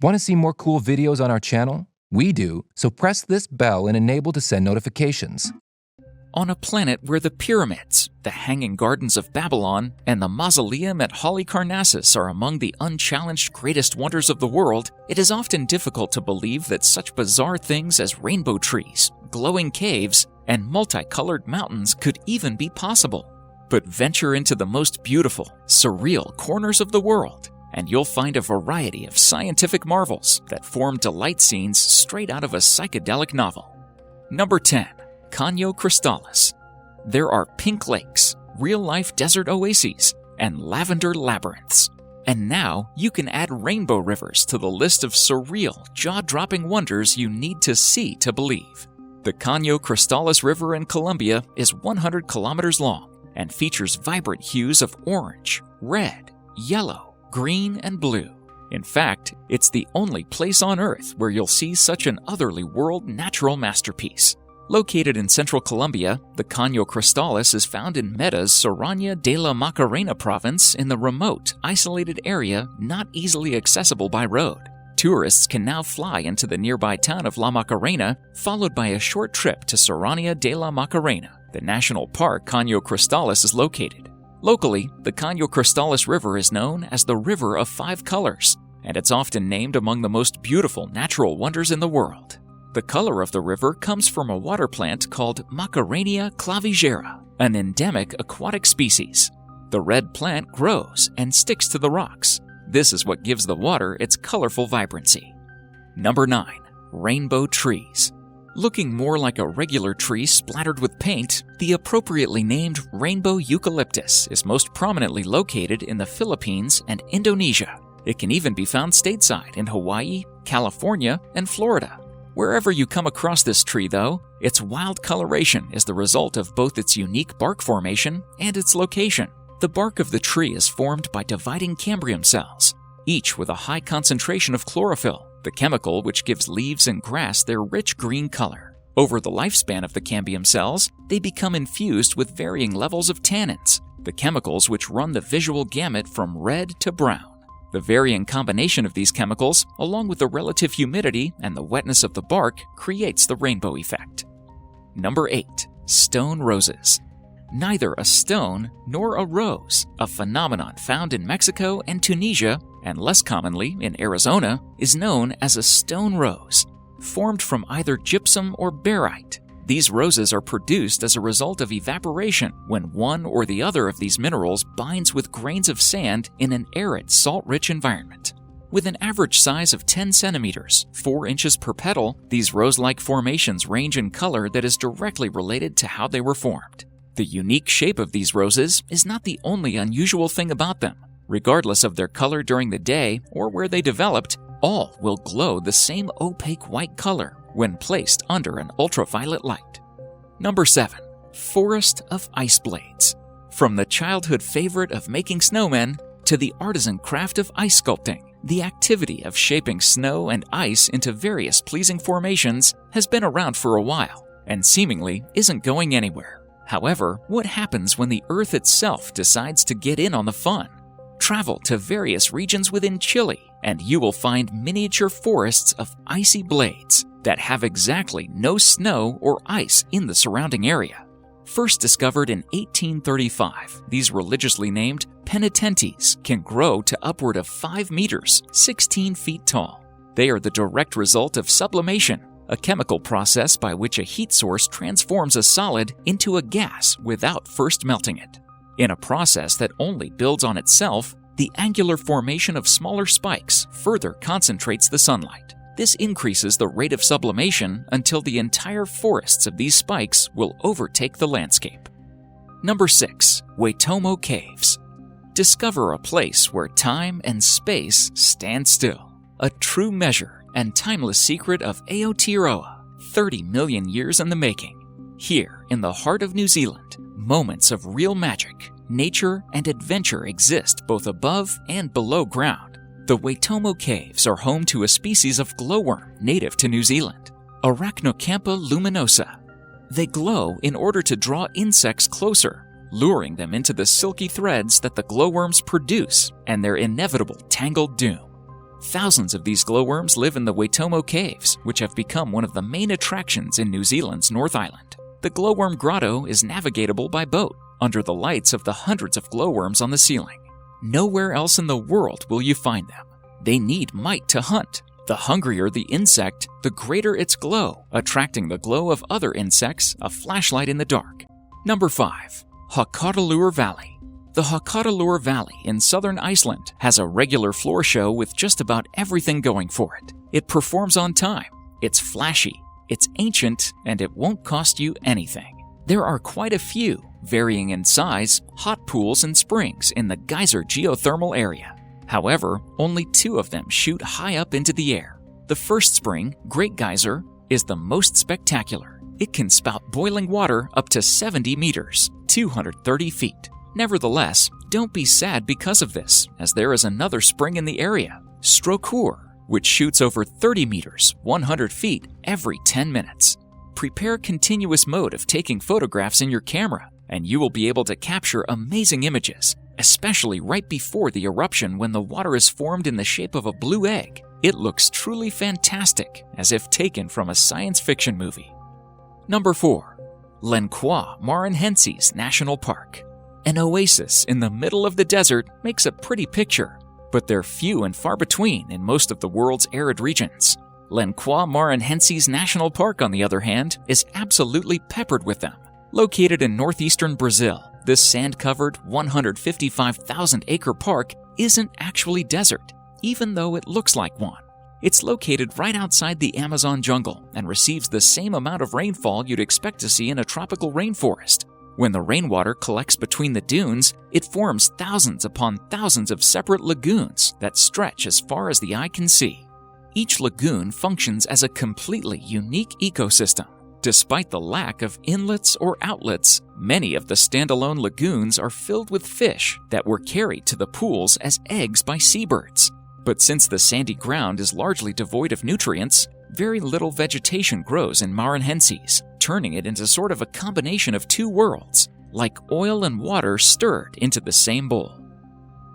Want to see more cool videos on our channel? We do, so press this bell and enable to send notifications. On a planet where the pyramids, the Hanging Gardens of Babylon, and the Mausoleum at Halicarnassus are among the unchallenged greatest wonders of the world, it is often difficult to believe that such bizarre things as rainbow trees, glowing caves, and multicolored mountains could even be possible. But venture into the most beautiful, surreal corners of the world, and you'll find a variety of scientific marvels that form delight scenes straight out of a psychedelic novel. Number 10. Cano Cristales. There are pink lakes, real-life desert oases, and lavender labyrinths. And now you can add rainbow rivers to the list of surreal, jaw-dropping wonders you need to see to believe. The Cano Cristales River in Colombia is 100 kilometers long and features vibrant hues of orange, red, yellow, green, and blue. In fact, it's the only place on Earth where you'll see such an otherworldly natural masterpiece. Located in central Colombia, the Cano Cristales is found in Meta's Serrania de la Macarena province in the remote, isolated area not easily accessible by road. Tourists can now fly into the nearby town of La Macarena, followed by a short trip to Serrania de la Macarena, the national park Cano Cristales is located. Locally, the Cano Cristales River is known as the River of Five Colors, and it's often named among the most beautiful natural wonders in the world. The color of the river comes from a water plant called Macarenia clavigera, an endemic aquatic species. The red plant grows and sticks to the rocks. This is what gives the water its colorful vibrancy. Number 9. Rainbow trees. Looking more like a regular tree splattered with paint, the appropriately named rainbow eucalyptus is most prominently located in the Philippines and Indonesia. It can even be found stateside in Hawaii, California, and Florida. Wherever you come across this tree, though, its wild coloration is the result of both its unique bark formation and its location. The bark of the tree is formed by dividing cambium cells, each with a high concentration of chlorophyll, the chemical which gives leaves and grass their rich green color. Over the lifespan of the cambium cells, they become infused with varying levels of tannins, the chemicals which run the visual gamut from red to brown. The varying combination of these chemicals, along with the relative humidity and the wetness of the bark, creates the rainbow effect. Number 8. Stone roses. Neither a stone nor a rose, a phenomenon found in Mexico and Tunisia, and less commonly in Arizona, is known as a stone rose. Formed from either gypsum or barite, these roses are produced as a result of evaporation when one or the other of these minerals binds with grains of sand in an arid, salt-rich environment. With an average size of 10 centimeters, 4 inches per petal, these rose-like formations range in color that is directly related to how they were formed. The unique shape of these roses is not the only unusual thing about them. Regardless of their color during the day or where they developed, all will glow the same opaque white color when placed under an ultraviolet light. Number 7. Forest of Ice Blades. From the childhood favorite of making snowmen to the artisan craft of ice sculpting, the activity of shaping snow and ice into various pleasing formations has been around for a while and seemingly isn't going anywhere. However, what happens when the Earth itself decides to get in on the fun? Travel to various regions within Chile, and you will find miniature forests of icy blades that have exactly no snow or ice in the surrounding area. First discovered in 1835, these religiously named penitentes can grow to upward of 5 meters, 16 feet tall. They are the direct result of sublimation, a chemical process by which a heat source transforms a solid into a gas without first melting it. In a process that only builds on itself, the angular formation of smaller spikes further concentrates the sunlight. This increases the rate of sublimation until the entire forests of these spikes will overtake the landscape. Number 6. Waitomo Caves. Discover a place where time and space stand still. A true measure and timeless secret of Aotearoa, 30 million years in the making. Here, in the heart of New Zealand, moments of real magic, nature, and adventure exist both above and below ground. The Waitomo Caves are home to a species of glowworm native to New Zealand, Arachnocampa luminosa. They glow in order to draw insects closer, luring them into the silky threads that the glowworms produce and their inevitable tangled doom. Thousands of these glowworms live in the Waitomo caves, which have become one of the main attractions in New Zealand's North Island. The glowworm grotto is navigatable by boat, under the lights of the hundreds of glowworms on the ceiling. Nowhere else in the world will you find them. They need might to hunt. The hungrier the insect, the greater its glow, attracting the glow of other insects, a flashlight in the dark. Number 5. Haukadalur Valley. The Haukadalur Valley in southern Iceland has a regular floor show with just about everything going for it. It performs on time, it's flashy, it's ancient, and it won't cost you anything. There are quite a few, varying in size, hot pools and springs in the geyser geothermal area. However, only 2 of them shoot high up into the air. The first spring, Great Geyser, is the most spectacular. It can spout boiling water up to 70 meters, 230 feet. Nevertheless, don't be sad because of this, as there is another spring in the area, Strokur, which shoots over 30 meters, 100 feet, every 10 minutes. Prepare continuous mode of taking photographs in your camera, and you will be able to capture amazing images, especially right before the eruption when the water is formed in the shape of a blue egg. It looks truly fantastic, as if taken from a science fiction movie. Number 4. Lençóis Maranhenses National Park. An oasis in the middle of the desert makes a pretty picture, but they're few and far between in most of the world's arid regions. Lençóis Maranhenses National Park, on the other hand, is absolutely peppered with them. Located in northeastern Brazil, this sand-covered 155,000-acre park isn't actually desert, even though it looks like one. It's located right outside the Amazon jungle and receives the same amount of rainfall you'd expect to see in a tropical rainforest. When the rainwater collects between the dunes, it forms thousands upon thousands of separate lagoons that stretch as far as the eye can see. Each lagoon functions as a completely unique ecosystem. Despite the lack of inlets or outlets, many of the standalone lagoons are filled with fish that were carried to the pools as eggs by seabirds. But since the sandy ground is largely devoid of nutrients, very little vegetation grows in Maranhenses, turning it into sort of a combination of 2 worlds, like oil and water stirred into the same bowl.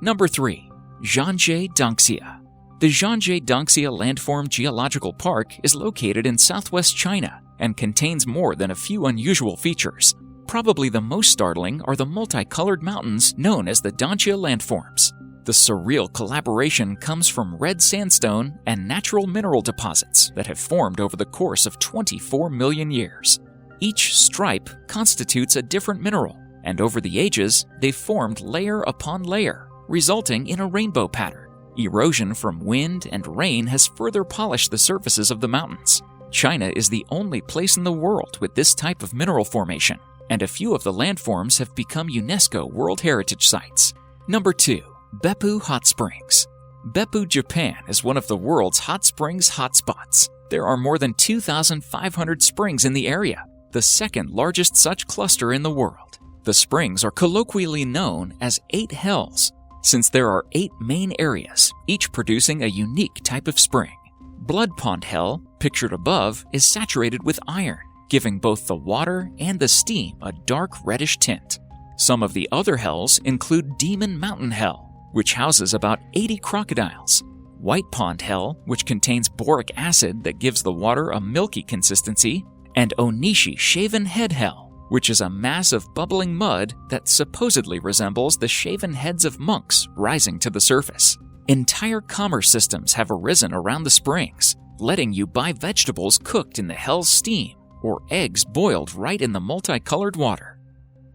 Number 3. ZHANGYE DANXIA. The ZHANGYE DANXIA Landform Geological Park is located in southwest China and contains more than a few unusual features. Probably the most startling are the multicolored mountains known as the DANXIA landforms. The surreal collaboration comes from red sandstone and natural mineral deposits that have formed over the course of 24 million years. Each stripe constitutes a different mineral, and over the ages, they've formed layer upon layer, resulting in a rainbow pattern. Erosion from wind and rain has further polished the surfaces of the mountains. China is the only place in the world with this type of mineral formation, and a few of the landforms have become UNESCO World Heritage Sites. Number 2. BEPPU Hot Springs. BEPPU, Japan is one of the world's hot springs hotspots. There are more than 2,500 springs in the area, the second largest such cluster in the world. The springs are colloquially known as 8 hells, since there are 8 main areas, each producing a unique type of spring. Blood Pond Hell, pictured above, is saturated with iron, giving both the water and the steam a dark reddish tint. Some of the other hells include Demon Mountain Hell, which houses about 80 crocodiles, White Pond Hell, which contains boric acid that gives the water a milky consistency, and Onishi Shaven Head Hell, which is a mass of bubbling mud that supposedly resembles the shaven heads of monks rising to the surface. Entire commerce systems have arisen around the springs, letting you buy vegetables cooked in the hell's steam or eggs boiled right in the multicolored water.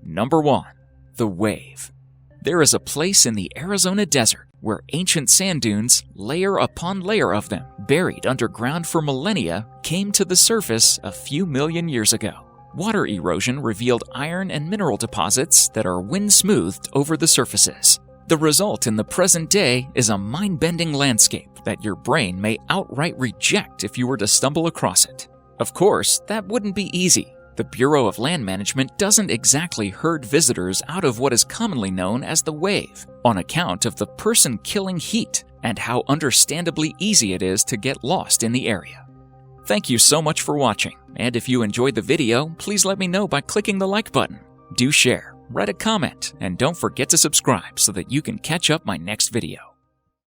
Number 1. The Wave. There is a place in the Arizona desert where ancient sand dunes, layer upon layer of them, buried underground for millennia, came to the surface a few million years ago. Water erosion revealed iron and mineral deposits that are wind-smoothed over the surfaces. The result in the present day is a mind-bending landscape that your brain may outright reject if you were to stumble across it. Of course, that wouldn't be easy. The Bureau of Land Management doesn't exactly herd visitors out of what is commonly known as the wave, on account of the person-killing heat and how understandably easy it is to get lost in the area. Thank you so much for watching, and if you enjoyed the video, please let me know by clicking the like button. Do share, write a comment, and don't forget to subscribe so that you can catch up my next video.